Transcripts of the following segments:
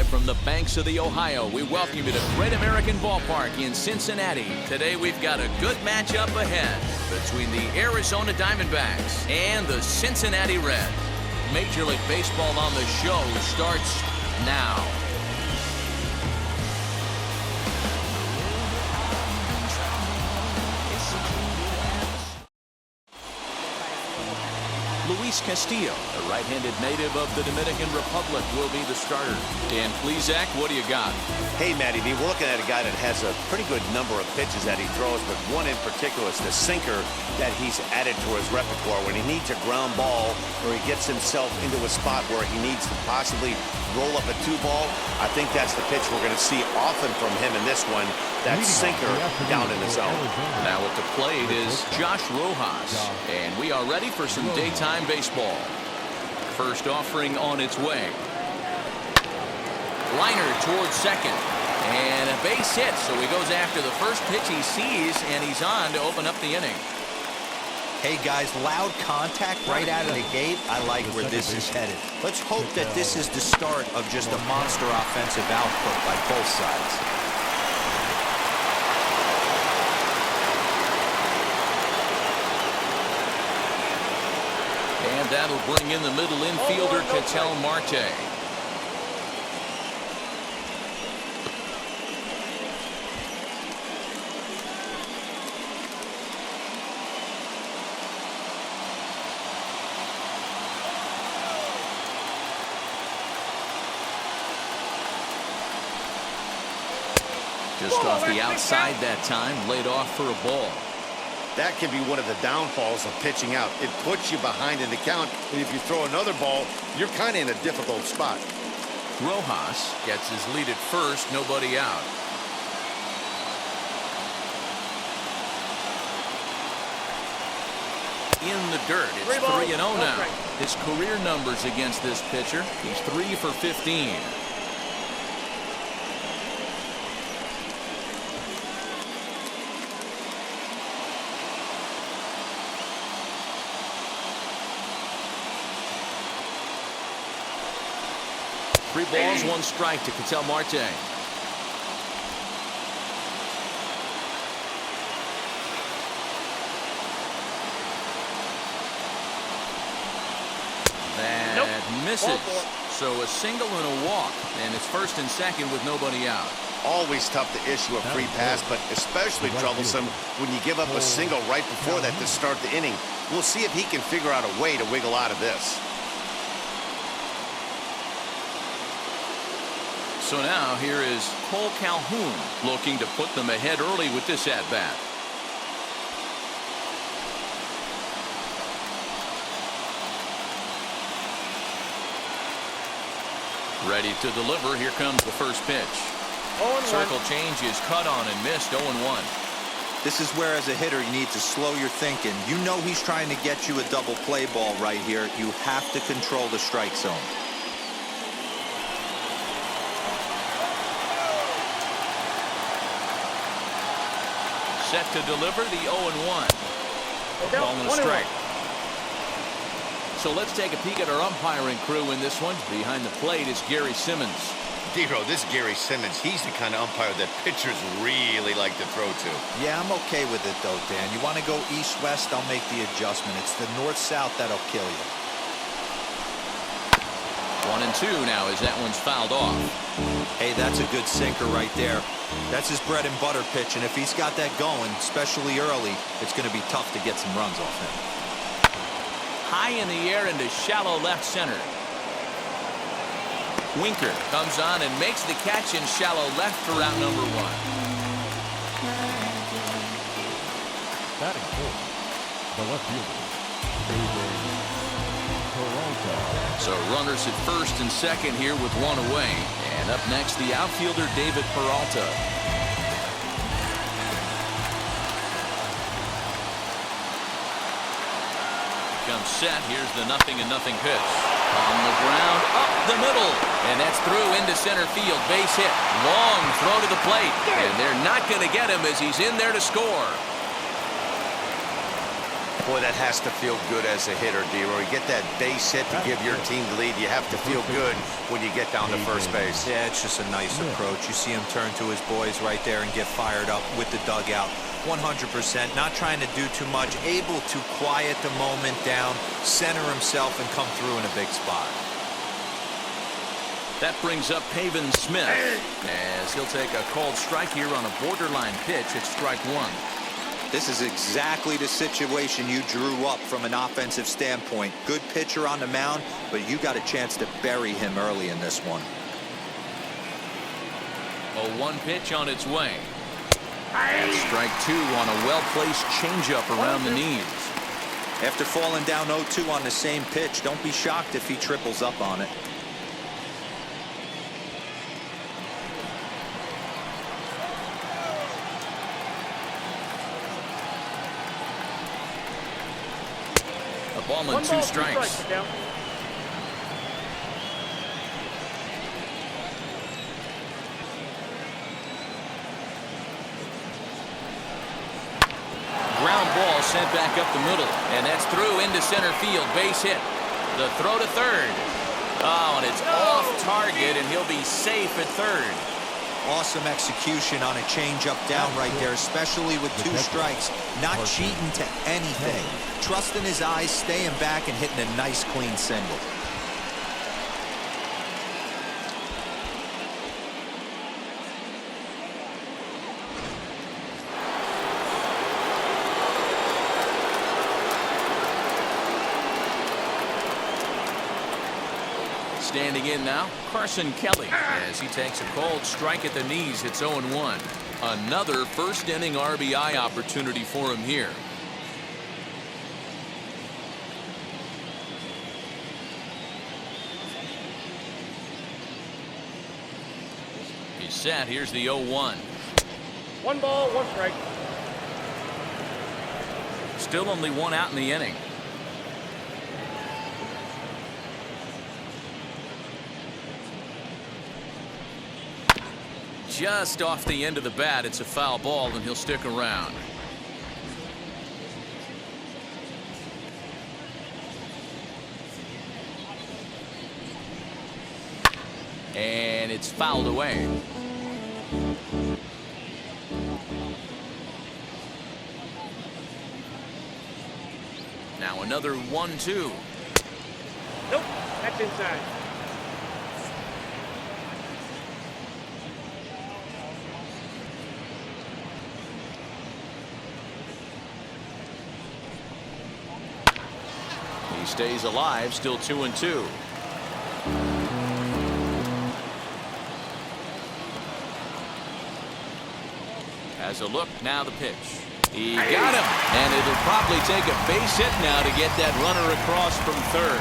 from the banks of the Ohio, we welcome you to Great American Ballpark in Cincinnati. Today we've got a good matchup ahead between the Arizona Diamondbacks and the Cincinnati Reds. Major League Baseball on the show starts now. Luis Castillo, a right-handed native of the Dominican Republic, will be the starter. Dan Plesac, what do you got? Hey, Matty V, we're looking at a guy that has a pretty good number of pitches that he throws, but one in particular is the sinker that he's added to his repertoire. When he needs a ground ball or he gets himself into a spot where he needs to possibly roll up a two-ball, I think that's the pitch we're going to see often from him in this one, that sinker down in the zone. Now at the plate is Josh Rojas, and we are ready for some daytime baseball. First offering on its way. Liner towards second, and a base hit, so he goes after the first pitch he sees, and he's on to open up the inning. Hey guys, loud contact right out of the gate. I like where this is headed. Let's hope that this is the start of just a monster offensive output by both sides. And that'll bring in the middle infielder, Ketel Marte. Just off the outside that time, laid off for a ball. That can be one of the downfalls of pitching out. It puts you behind in the count, and if you throw another ball, you're kind of in a difficult spot. Rojas gets his lead at first, nobody out. In the dirt, it's 3-0 now. His career numbers against this pitcher, he's 3 for 15. Three balls, one strike to Ketel Marte. That misses. So a single and a walk, and it's first and second with nobody out. Always tough to issue a free pass, but especially troublesome when you give up a single right before that to start the inning. We'll see if he can figure out a way to wiggle out of this. So now here is Cole Calhoun looking to put them ahead early with this at-bat. Ready to deliver. Here comes the first pitch. Circle change is cut on and missed. 0-1. This is where, as a hitter, you need to slow your thinking. You know he's trying to get you a double play ball right here. You have to control the strike zone. Set to deliver the 0-1. Ball and a strike. So let's take a peek at our umpiring crew in this one. Behind the plate is Gary Simmons. Dero, this Gary Simmons, he's the kind of umpire that pitchers really like to throw to. Yeah, I'm okay with it though, Dan. You want to go east-west, I'll make the adjustment. It's the north-south that'll kill you. 1-2 now as that one's fouled off. Hey, that's a good sinker right there. That's his bread and butter pitch, and if he's got that going, especially early, it's going to be tough to get some runs off him. High in the air into shallow left center. Winker comes on and makes the catch in shallow left for out number 1. Batting fourth, the left fielder, David Peralta. So runners at first and second here with one away. And up next, the outfielder, David Peralta. Comes set. Here's the 0-0 pitch. On the ground, up the middle. And that's through into center field. Base hit. Long throw to the plate. And they're not going to get him as he's in there to score. Boy, that has to feel good as a hitter, D-Roy. You get that base hit to give your team the lead. You have to feel good when you get down to first base. Yeah, it's just a nice approach. You see him turn to his boys right there and get fired up with the dugout. 100%, not trying to do too much, able to quiet the moment down, center himself, and come through in a big spot. That brings up Pavin Smith as he'll take a called strike here on a borderline pitch at strike one. This is exactly the situation you drew up from an offensive standpoint. Good pitcher on the mound, but you got a chance to bury him early in this one. 0-1 pitch on its way. And strike two on a well-placed changeup around the knees. After falling down 0-2 on the same pitch, don't be shocked if he triples up on it. A ball and two strikes. Ground ball sent back up the middle, and that's through into center field. Base hit. The throw to third. Oh, and it's off target, and he'll be safe at third. Awesome execution on a changeup down right there, especially with two strikes. Not cheating to anything. Trusting his eyes, staying back, and hitting a nice clean single. Standing in now, Carson Kelly, as he takes a cold strike at the knees. It's 0-1. Another first inning RBI opportunity for him here. He's set. Here's the 0-1. 1 ball, 1 strike. Still only one out in the inning. Just off the end of the bat, it's a foul ball, and he'll stick around. And it's fouled away. Now another 1-2. Nope, that's inside. He stays alive, still 2-2. Has a look, now the pitch. He got him, and it'll probably take a base hit now to get that runner across from third.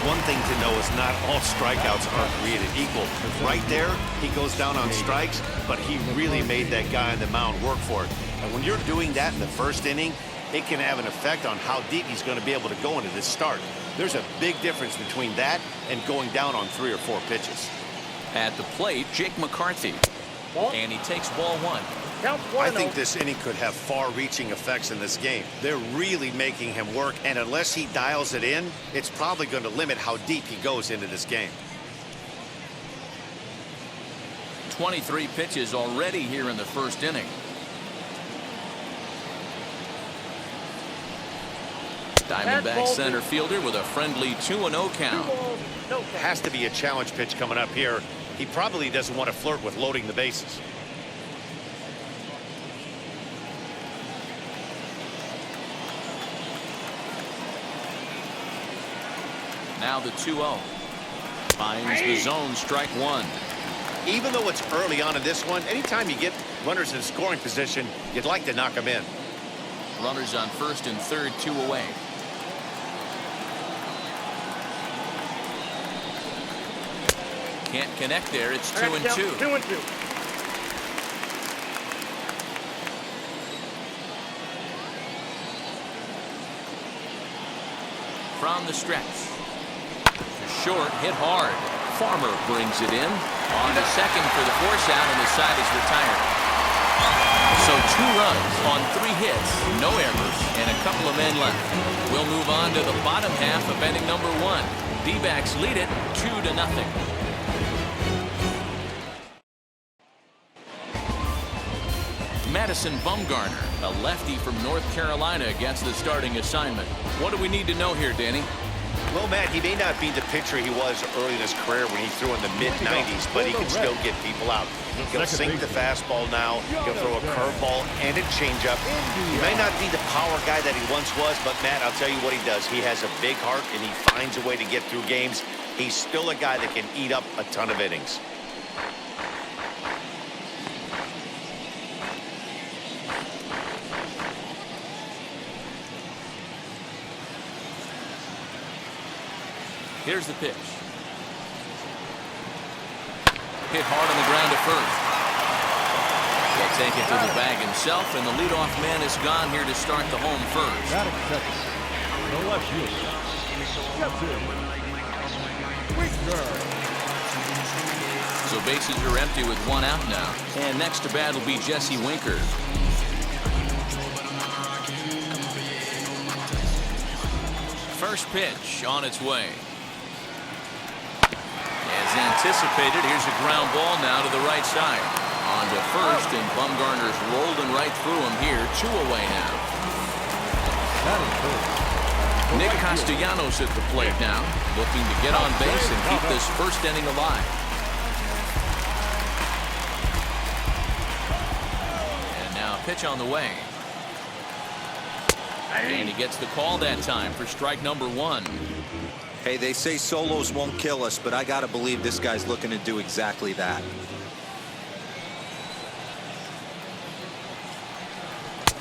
One thing to know is not all strikeouts are created equal. Right there, he goes down on strikes, but he really made that guy on the mound work for it. And when you're doing that in the first inning, it can have an effect on how deep he's going to be able to go into this start. There's a big difference between that and going down on 3 or 4 pitches. At the plate, Jake McCarthy. Ball. And he takes ball 1. Count I 1-0. think this inning could have far-reaching effects in this game. They're really making him work, and unless he dials it in, it's probably going to limit how deep he goes into this game. 23 pitches already here in the first inning. Diamondback center fielder with a friendly 2-0 count. 2 balls, no count. Has to be a challenge pitch coming up here. He probably doesn't want to flirt with loading the bases. Now the 2-0. Finds the zone, strike 1. Even though it's early on in this one, anytime you get runners in scoring position, you'd like to knock them in. Runners on first and third, 2 away. Can't connect there. It's 2-2. 2-2. From the stretch. Short, hit hard. Farmer brings it in. On to second for the force out, and the side is retired. So 2 runs on 3 hits, no errors, and a couple of men left. We'll move on to the bottom half of inning number 1. D-backs lead it 2-0. Madison Bumgarner, a lefty from North Carolina, gets the starting assignment. What do we need to know here, Danny? Well, Matt, he may not be the pitcher he was early in his career when he threw in the mid-90s, but he can still get people out. He'll sink the fastball now. He'll throw a curveball and a changeup. He may not be the power guy that he once was, but, Matt, I'll tell you what he does. He has a big heart, and he finds a way to get through games. He's still a guy that can eat up a ton of innings. Here's the pitch. Hit hard on the ground to first. He'll take it to the bag himself, and the leadoff man is gone here to start the home first. Batting second, the left fielder, Jesse Winker. So bases are empty with 1 out now. And next to bat will be Jesse Winker. First pitch on its way. As anticipated, here's a ground ball now to the right side. On to first, and Bumgarner's rolling right through him here. 2 away now. Nick Castellanos at the plate now, looking to get on base and keep this first inning alive. And now a pitch on the way. And he gets the call that time for strike number 1. Hey, they say solos won't kill us, but I gotta believe this guy's looking to do exactly that.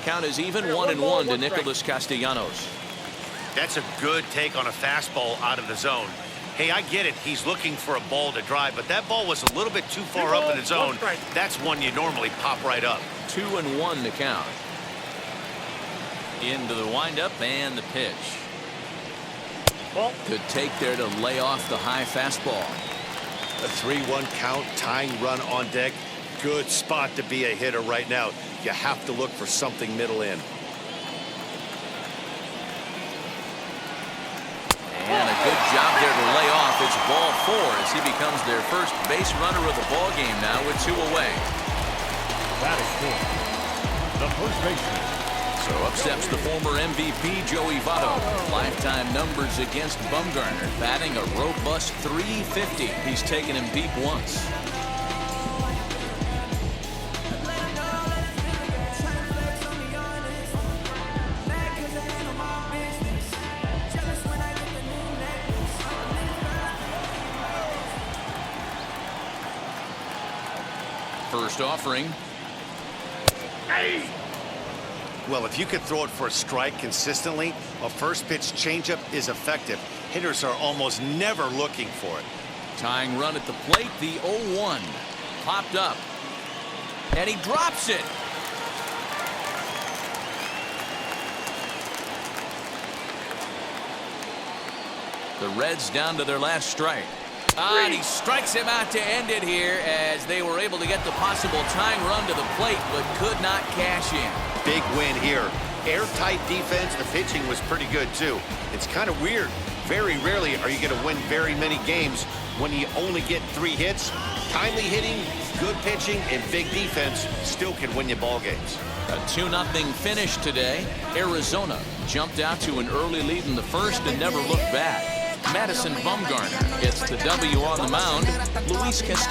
Count is even 1-1 to Nicholas Castellanos. That's a good take on a fastball out of the zone. Hey, I get it. He's looking for a ball to drive, but that ball was a little bit too far up in the zone. That's one you normally pop right up. 2-1 to count. Into the windup and the pitch. Good take there to lay off the high fastball. A 3-1 count, tying run on deck. Good spot to be a hitter right now. You have to look for something middle in. And a good job there to lay off. It's ball 4 as he becomes their first base runner of the ball game now with 2 away. Batting fourth, the first baseman. So up steps the former MVP Joey Votto. Lifetime numbers against Bumgarner, batting a robust .350. He's taken him deep once. First offering. Well, if you could throw it for a strike consistently, a first pitch changeup is effective. Hitters are almost never looking for it. Tying run at the plate, the 0-1. Popped up. And he drops it. The Reds down to their last strike. And he strikes him out to end it here as they were able to get the possible tying run to the plate but could not cash in. Big win here. Airtight defense. The pitching was pretty good, too. It's kind of weird. Very rarely are you going to win very many games when you only get 3 hits. Timely hitting, good pitching, and big defense still can win you ball games. A 2-0 finish today. Arizona jumped out to an early lead in the first and never looked back. Madison Bumgarner gets the W on the mound. Luis Castillo